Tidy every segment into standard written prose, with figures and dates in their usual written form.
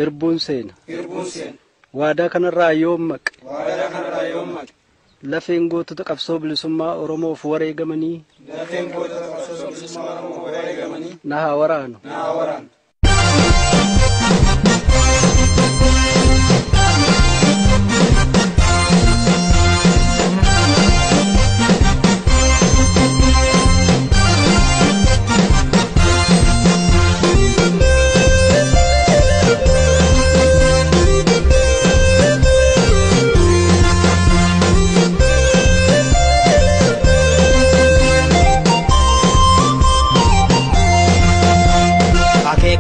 إربون سين وادا كان الرايوم مك لفين قوت تقفصو بلسما أورمو فوري جمني نها ورانو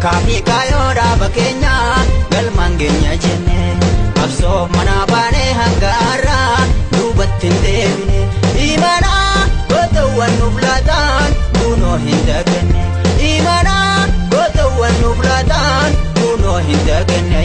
Kami kayo raba Kenya galmangenya jenne abso manabane hangara dubatin devine imana gotawan nublatan kuno hindagenne imana gotawan nublatan kuno hindagenne